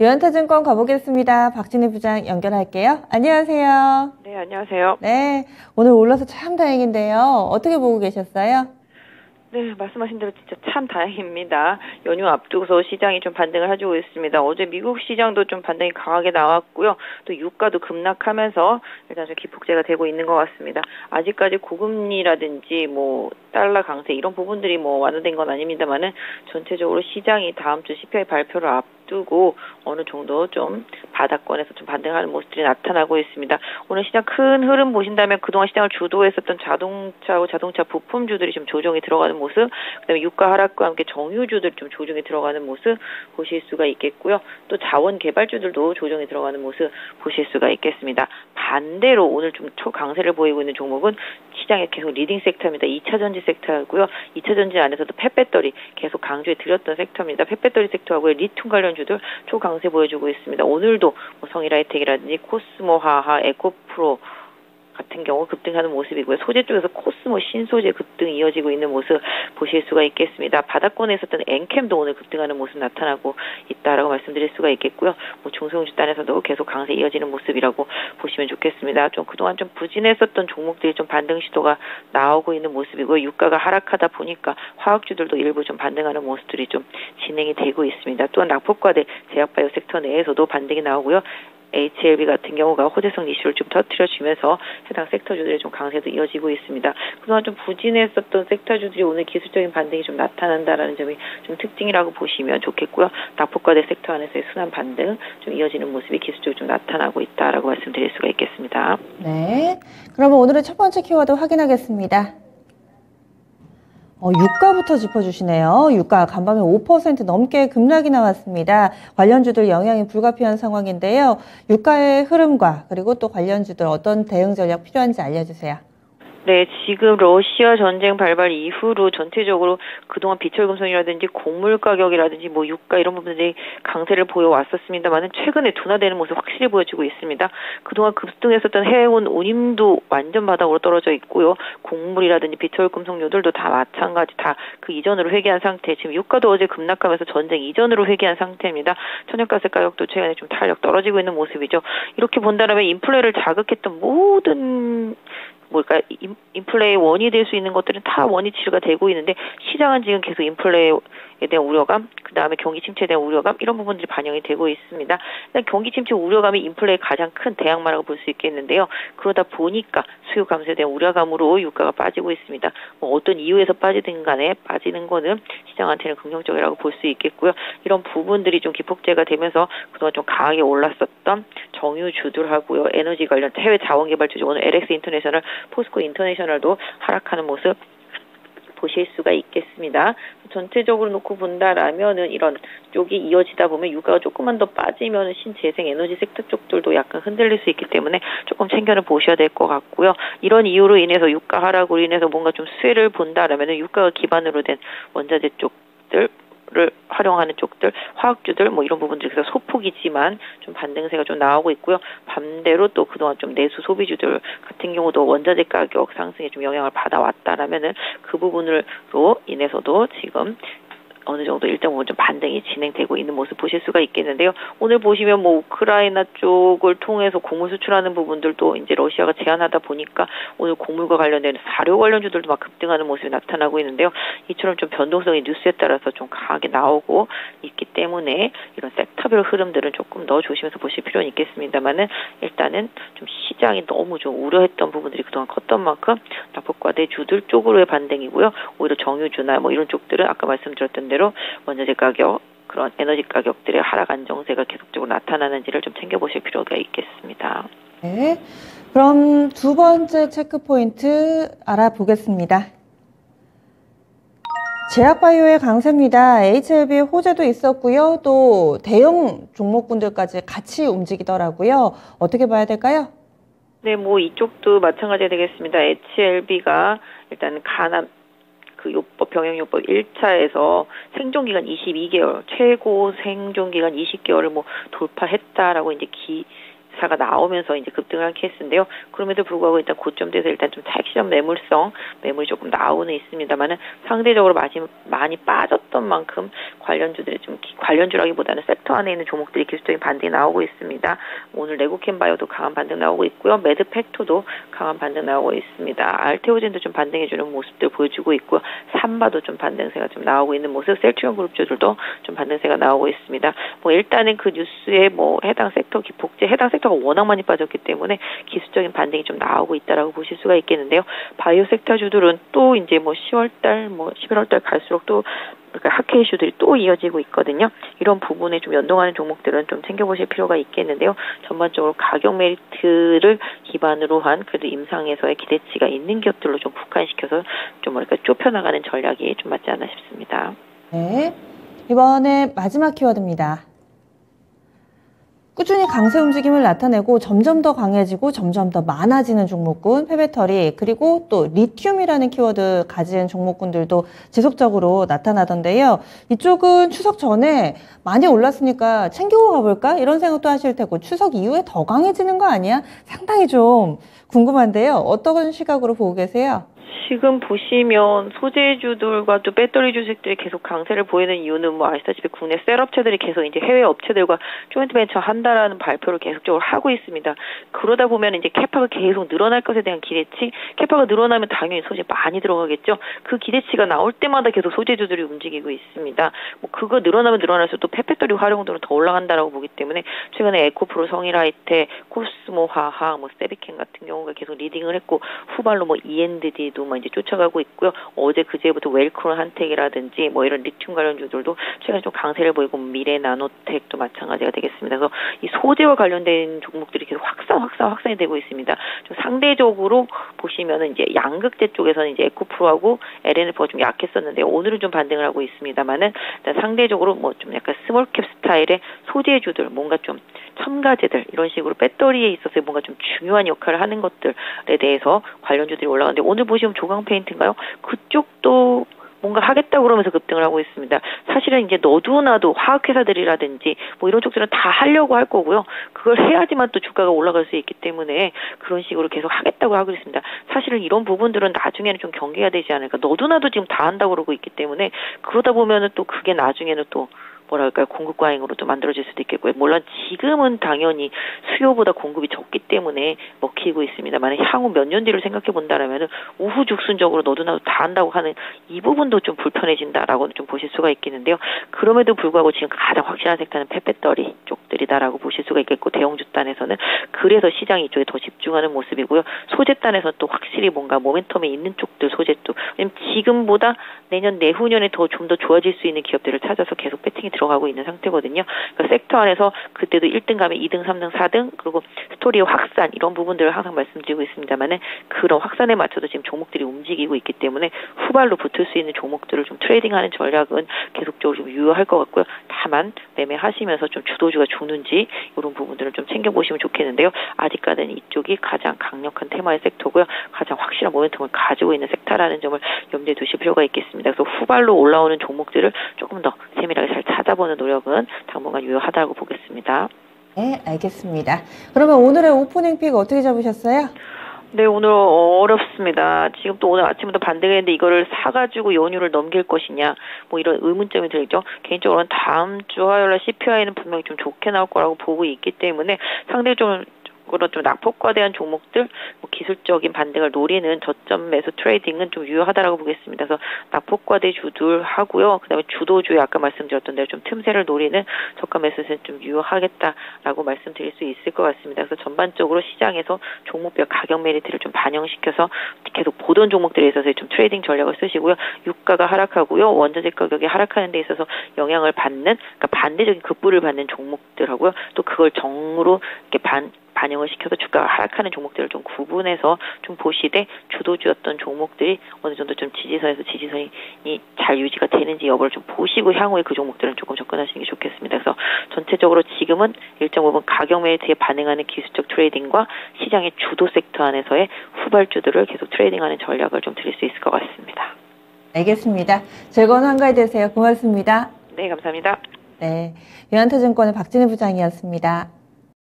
유한타증권 가보겠습니다. 박진희 부장 연결할게요. 안녕하세요. 네, 안녕하세요. 네, 오늘 올라서 참 다행인데요. 어떻게 보고 계셨어요? 네, 말씀하신 대로 진짜 참 다행입니다. 연휴 앞두고서 시장이 좀 반등을 해주고 있습니다. 어제 미국 시장도 좀 반등이 강하게 나왔고요. 또 유가도 급락하면서 일단 좀 기폭제가 되고 있는 것 같습니다. 아직까지 고금리라든지 뭐 달러 강세 이런 부분들이 뭐 완화된 건 아닙니다만은 전체적으로 시장이 다음 주 CPI 발표를 앞두고 어느 정도 좀 바닥권에서 좀 반등하는 모습들이 나타나고 있습니다. 오늘 시장 큰 흐름 보신다면 그동안 시장을 주도했었던 자동차하고 자동차 부품주들이 좀 조정이 들어가는 모습, 그다음에 유가 하락과 함께 정유주들 좀 조정이 들어가는 모습 보실 수가 있겠고요. 또 자원 개발주들도 조정이 들어가는 모습 보실 수가 있겠습니다. 반대로 오늘 좀 초강세를 보이고 있는 종목은 시장에 계속 리딩 섹터입니다. 2차 전지 섹터고요. 2차 전지 안에서도 펫배터리 계속 강조해 드렸던 섹터입니다. 펫배터리 섹터하고 리튬 관련주들 초강세 보여주고 있습니다. 오늘도 뭐 성일하이텍이라든지 코스모하하, 에코프로 같은 경우 급등하는 모습이고요. 소재 쪽에서 코스모 신소재 급등 이어지고 있는 모습 보실 수가 있겠습니다. 바닥권에 있었던 엔캠도 오늘 급등하는 모습 나타나고 있다라고 말씀드릴 수가 있겠고요. 뭐 중소형주 단에서도 계속 강세 이어지는 모습이라고 보시면 좋겠습니다. 좀 그동안 좀 부진했었던 종목들이 좀 반등 시도가 나오고 있는 모습이고요. 유가가 하락하다 보니까 화학주들도 일부 좀 반등하는 모습들이 좀 진행이 되고 있습니다. 또한 낙폭과대 제약바이오 섹터 내에서도 반등이 나오고요. HLB 같은 경우가 호재성 이슈를 좀 터뜨려주면서 해당 섹터주들이 좀 강세도 이어지고 있습니다. 그동안 좀 부진했었던 섹터주들이 오늘 기술적인 반등이 좀 나타난다라는 점이 좀 특징이라고 보시면 좋겠고요. 낙폭과대 섹터 안에서의 순환 반등 좀 이어지는 모습이 기술적으로 좀 나타나고 있다라고 말씀드릴 수가 있겠습니다. 네, 그러면 오늘의 첫 번째 키워드 확인하겠습니다. 유가부터 짚어주시네요. 유가 간밤에 5% 넘게 급락이 나왔습니다. 관련주들 영향이 불가피한 상황인데요. 유가의 흐름과 그리고 또 관련주들 어떤 대응 전략 필요한지 알려주세요. 네, 지금 러시아 전쟁 발발 이후로 전체적으로 그동안 비철금속이라든지 곡물 가격이라든지 뭐 유가 이런 부분들이 강세를 보여왔었습니다만은 최근에 둔화되는 모습 확실히 보여지고 있습니다. 그동안 급등했었던 해운 운임도 완전 바닥으로 떨어져 있고요. 곡물이라든지 비철금속료들도 다 마찬가지 다 그 이전으로 회귀한 상태. 지금 유가도 어제 급락하면서 전쟁 이전으로 회귀한 상태입니다. 천연가스 가격도 최근에 좀 탄력 떨어지고 있는 모습이죠. 이렇게 본다면 인플레를 자극했던 모든 인플레의 원이 될 수 있는 것들은 다 원이 치료가 되고 있는데 시장은 지금 계속 인플레에 대한 우려감, 그 다음에 경기 침체에 대한 우려감 이런 부분들이 반영이 되고 있습니다. 일단 경기 침체 우려감이 인플레의 가장 큰 대항마라고 볼 수 있겠는데요. 그러다 보니까 수요 감소에 대한 우려감으로 유가가 빠지고 있습니다. 뭐 어떤 이유에서 빠지든 간에 빠지는 거는 시장한테는 긍정적이라고 볼 수 있겠고요. 이런 부분들이 좀 기폭제가 되면서 그동안 좀 강하게 올랐었던 정유주들하고요. 에너지 관련 해외 자원개발주죠. 오늘 LX 인터내셔널, 포스코 인터내셔널도 하락하는 모습 보실 수가 있겠습니다. 전체적으로 놓고 본다라면은 이런 쪽이 이어지다 보면 유가가 조금만 더 빠지면 신재생 에너지 섹터 쪽들도 약간 흔들릴 수 있기 때문에 조금 챙겨는 보셔야 될 것 같고요. 이런 이유로 인해서 유가 하락으로 인해서 뭔가 좀 수혜를 본다라면은 유가가 기반으로 된 원자재 쪽들 를 활용하는 쪽들, 화학주들 뭐 이런 부분들이 그래서 소폭이지만 좀 반등세가 좀 나오고 있고요. 반대로 또 그동안 좀 내수 소비주들 같은 경우도 원자재 가격 상승에 좀 영향을 받아왔다라면은 그 부분으로 인해서도 지금 어느 정도 일정 부분 좀 반등이 진행되고 있는 모습 보실 수가 있겠는데요. 오늘 보시면 뭐 우크라이나 쪽을 통해서 곡물 수출하는 부분들도 이제 러시아가 제한하다 보니까 오늘 곡물과 관련된 사료 관련주들도 막 급등하는 모습이 나타나고 있는데요. 이처럼 좀 변동성이 뉴스에 따라서 좀 강하게 나오고 있기 때문에 이런 섹터별 흐름들은 조금 더 조심해서 보실 필요는 있겠습니다만은 일단은 좀 시장이 너무 좀 우려했던 부분들이 그동안 컸던 만큼 낙폭과대 주들 쪽으로의 반등이고요. 오히려 정유주나 뭐 이런 쪽들은 아까 말씀드렸던 대로 원자재 가격, 그런 에너지 가격들의 하락 안정세가 계속적으로 나타나는지를 좀 챙겨보실 필요가 있겠습니다. 네, 그럼 두 번째 체크 포인트 알아보겠습니다. 제약바이오의 강세입니다. HLB 호재도 있었고요. 또 대형 종목군들까지 같이 움직이더라고요. 어떻게 봐야 될까요? 네, 뭐 이쪽도 마찬가지가 되겠습니다. HLB가 일단 간암 요법 병행요법 1차에서 생존기간 22개월, 최고 생존기간 20개월을 뭐 돌파했다라고 이제 사가 나오면서 이제 급등을 한 케이스인데요. 그럼에도 불구하고 일단 고점대에서 일단 좀 타익실현 매물이 조금 나오는 있습니다만은 상대적으로 많이 빠졌던 만큼 관련주들이 좀 관련주라기보다는 섹터 안에 있는 종목들이 기술적인 반등이 나오고 있습니다. 오늘 레고캠바이오도 강한 반등 나오고 있고요. 매드팩토도 강한 반등 나오고 있습니다. 알테오젠도 좀 반등해주는 모습들 보여주고 있고요. 삼바도 좀 반등세가 좀 나오고 있는 모습, 셀트리온 그룹주들도 좀 반등세가 나오고 있습니다. 뭐 일단은 그 뉴스에 뭐 해당 섹터 기폭제, 해당 섹터가 워낙 많이 빠졌기 때문에 기술적인 반등이 좀 나오고 있다라고 보실 수가 있겠는데요. 바이오 섹터주들은 또 이제 뭐 10월달, 뭐 11월달 갈수록 또 그러니까 하계 이슈들이 또 이어지고 있거든요. 이런 부분에 좀 연동하는 종목들은 좀 챙겨보실 필요가 있겠는데요. 전반적으로 가격 메리트를 기반으로 한 그래도 임상에서의 기대치가 있는 기업들로 좀 국한시켜서 좀 뭐랄까 좁혀나가는 전략이 좀 맞지 않나 싶습니다. 네, 이번에 마지막 키워드입니다. 꾸준히 강세 움직임을 나타내고 점점 더 강해지고 점점 더 많아지는 종목군, 페베터리, 그리고 또 리튬이라는 키워드 가진 종목군들도 지속적으로 나타나던데요. 이쪽은 추석 전에 많이 올랐으니까 챙기고 가볼까? 이런 생각도 하실 테고 추석 이후에 더 강해지는 거 아니야? 상당히 좀 궁금한데요. 어떤 시각으로 보고 계세요? 지금 보시면 소재주들과 또 배터리 주식들이 계속 강세를 보이는 이유는 뭐 아시다시피 국내 셀업체들이 계속 이제 해외 업체들과 조인트 벤처 한다라는 발표를 계속적으로 하고 있습니다. 그러다 보면 이제 캐파가 계속 늘어날 것에 대한 기대치, 캐파가 늘어나면 당연히 소재 많이 들어가겠죠. 그 기대치가 나올 때마다 계속 소재주들이 움직이고 있습니다. 뭐 그거 늘어나면 늘어날수록 또 폐배터리 활용도는 더 올라간다라고 보기 때문에 최근에 에코프로, 성일하이텍, 코스모 화학, 뭐 세비켄 같은 경우가 계속 리딩을 했고 후발로 뭐 ENDD도 이제 쫓아가고 있고요. 어제 그제부터 웰크론 한텍이라든지 뭐 이런 리튬 관련주들도 최근에 좀 강세를 보이고 미래 나노텍도 마찬가지가 되겠습니다. 그래서 이 소재와 관련된 종목들이 계속 확산이 되고 있습니다. 좀 상대적으로 보시면은 이제 양극재 쪽에서는 이제 에코프로하고 LNF가 좀 약했었는데 오늘은 좀 반등을 하고 있습니다만은 상대적으로 뭐 좀 약간 스몰캡 스타일의 소재주들 뭔가 좀 첨가제들 이런 식으로 배터리에 있어서 뭔가 좀 중요한 역할을 하는 것들에 대해서 관련주들이 올라가는데 오늘 보시면 조강 페인트인가요? 그쪽도 뭔가 하겠다고 그러면서 급등을 하고 있습니다. 사실은 이제 너도나도 화학회사들이라든지 뭐 이런 쪽들은 다 하려고 할 거고요. 그걸 해야지만 또 주가가 올라갈 수 있기 때문에 그런 식으로 계속 하겠다고 하고 있습니다. 사실은 이런 부분들은 나중에는 좀 경계가 되지 않을까. 너도나도 지금 다 한다고 그러고 있기 때문에 그러다 보면은 또 그게 나중에는 또 뭐랄까요, 공급 과잉으로 또 만들어질 수도 있겠고요. 물론 지금은 당연히 수요보다 공급이 적기 때문에 먹히고 있습니다만 향후 몇 년 뒤를 생각해 본다라면은 우후죽순적으로 너도나도 다 한다고 하는 이 부분도 좀 불편해진다라고 좀 보실 수가 있겠는데요. 그럼에도 불구하고 지금 가장 확실한 섹터는 폐배터리 쪽들이다라고 보실 수가 있겠고 대형주 단에서는 그래서 시장이 이쪽에 더 집중하는 모습이고요. 소재 단에서는 또 확실히 뭔가 모멘텀이 있는 쪽들 소재도 왜냐면 지금보다 내년 내후년에 좀 더 좋아질 수 있는 기업들을 찾아서 계속 배팅이 들어가고 있는 상태거든요. 그러니까 섹터 안에서 그때도 1등 가면 2등, 3등, 4등 그리고 스토리의 확산 이런 부분들을 항상 말씀드리고 있습니다만은 그런 확산에 맞춰서 지금 종목들이 움직이고 있기 때문에 후발로 붙을 수 있는 종목들을 좀 트레이딩하는 전략은 계속적으로 좀 유효할 것 같고요. 다만 매매하시면서 좀 주도주가 죽는지 이런 부분들을 좀 챙겨보시면 좋겠는데요. 아직까지는 이쪽이 가장 강력한 테마의 섹터고요. 가장 확실한 모멘텀을 가지고 있는 섹터라는 점을 염두에 두실 필요가 있겠습니다. 그래서 후발로 올라오는 종목들을 조금 더 세밀하게 잘 찾아보는 노력은 당분간 유효하다고 보겠습니다. 네, 알겠습니다. 그러면 오늘의 오프닝 픽 어떻게 잡으셨어요? 네, 오늘 어렵습니다. 지금 또 오늘 아침부터 반등했는데 이거를 사가지고 연휴를 넘길 것이냐, 뭐 이런 의문점이 들죠. 개인적으로는 다음 주 화요일날 CPI는 분명히 좀 좋게 나올 거라고 보고 있기 때문에 상대적으로 좀 낙폭과대한 종목들, 뭐 기술적인 반등을 노리는 저점 매수 트레이딩은 좀 유효하다라고 보겠습니다. 그래서 낙폭과대 주들 하고요. 그다음에 주도주에 아까 말씀드렸던 대로 좀 틈새를 노리는 저가 매수는 좀 유효하겠다라고 말씀드릴 수 있을 것 같습니다. 그래서 전반적으로 시장에서 종목별 가격 메리트를 좀 반영시켜서 계속 보던 종목들에 있어서 좀 트레이딩 전략을 쓰시고요. 유가가 하락하고요. 원자재 가격이 하락하는 데 있어서 영향을 받는, 그러니까 반대적인 급부를 받는 종목들하고요. 또 그걸 정으로 이렇게 반영을 시켜서 주가가 하락하는 종목들을 좀 구분해서 좀 보시되 주도주였던 종목들이 어느 정도 좀 지지선에서 지지선이 잘 유지가 되는지 여부를 좀 보시고 향후에 그 종목들은 조금 접근하시는 게 좋겠습니다. 그래서 전체적으로 지금은 일정 부분 가격 메리트에 반응하는 기술적 트레이딩과 시장의 주도 섹터 안에서의 후발주들을 계속 트레이딩하는 전략을 좀 드릴 수 있을 것 같습니다. 알겠습니다. 즐거운 한가위 되세요. 고맙습니다. 네, 감사합니다. 네, 유한타증권의 박진희 부장이었습니다.